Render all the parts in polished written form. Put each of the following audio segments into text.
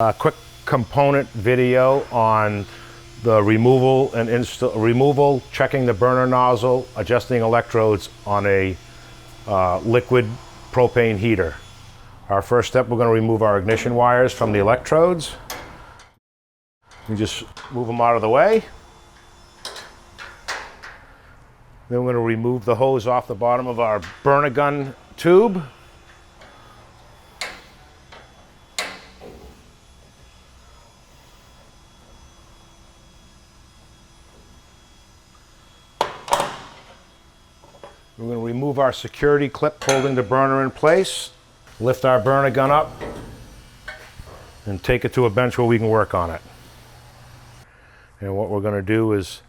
A quick component video on the removal and checking the burner nozzle, adjusting electrodes on a liquid propane heater. Our first step, we're going to remove our ignition wires from the electrodes. We just move them out of the way. Then we're going to remove the hose off the bottom of our burner gun tube. We're going to remove our security clip holding the burner in place, lift our burner gun up, and take it to a bench where we can work on it. And what we're going to do is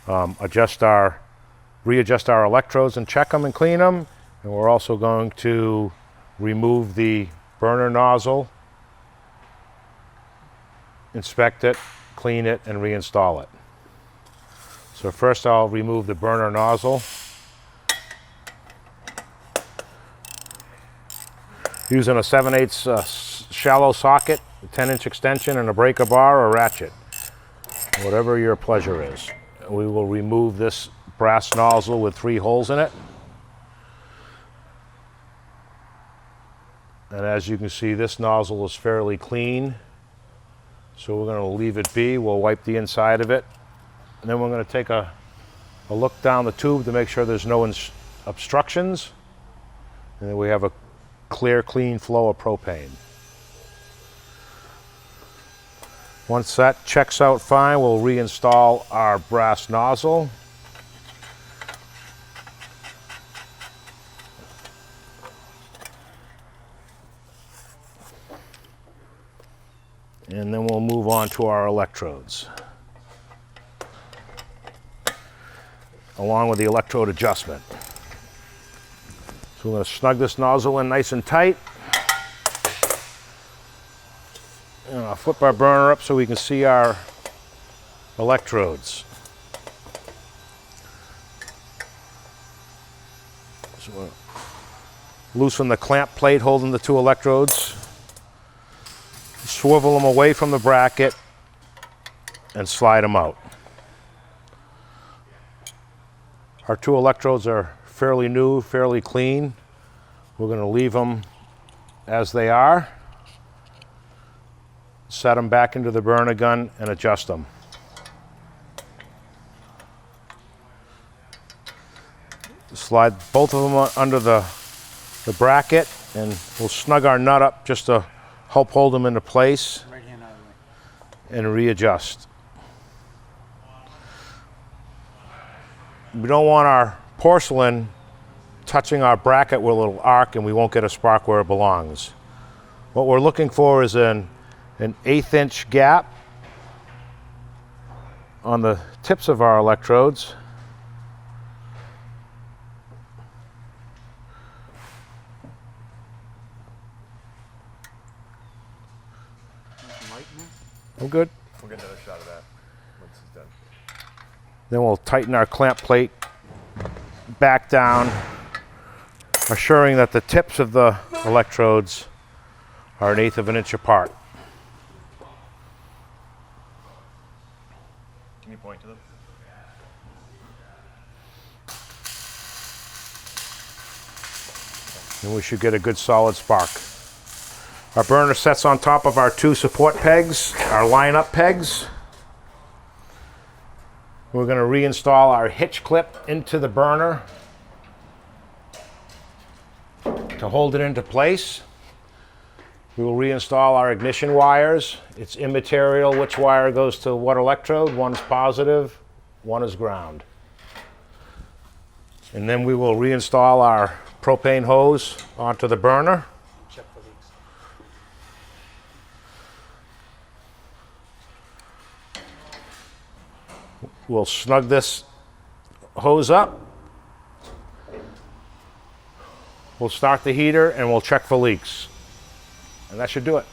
readjust our electrodes and check them and clean them. And we're also going to remove the burner nozzle, inspect it, clean it, and reinstall it. So first I'll remove the burner nozzle. Using a 7/8 shallow socket, a 10-inch extension, and a breaker bar or ratchet, whatever your pleasure is. We will remove this brass nozzle with 3 holes in it. And as you can see, this nozzle is fairly clean, so we're going to leave it be. We'll wipe the inside of it, and then we're going to take a look down the tube to make sure there's no obstructions, and then we have a clear, clean flow of propane. Once that checks out fine, we'll reinstall our brass nozzle. And then we'll move on to our electrodes, along with the electrode adjustment. So we're going to snug this nozzle in nice and tight. And I'll flip our burner up so we can see our electrodes. So we'll loosen the clamp plate holding the 2 electrodes, swivel them away from the bracket, and slide them out. Our 2 electrodes are fairly new, fairly clean. We're going to leave them as they are, set them back into the burner gun, and adjust them. Slide both of them under the bracket, and we'll snug our nut up just to help hold them into place and readjust. We don't want our porcelain touching our bracket with a little arc, and we won't get a spark where it belongs. What we're looking for is an 1/8-inch gap on the tips of our electrodes. I'm good. We'll get another shot of that once it's done. Then we'll tighten our clamp plate back down, assuring that the tips of the electrodes are 1/8 of an inch apart. Can you point to them? And we should get a good solid spark. Our burner sets on top of our 2 support pegs, our line-up pegs. We're going to reinstall our hitch clip into the burner to hold it into place. We will reinstall our ignition wires. It's immaterial which wire goes to what electrode. One's positive, one is ground. And then we will reinstall our propane hose onto the burner. Check for leaks. We'll snug this hose up. We'll start the heater and we'll check for leaks. And that should do it.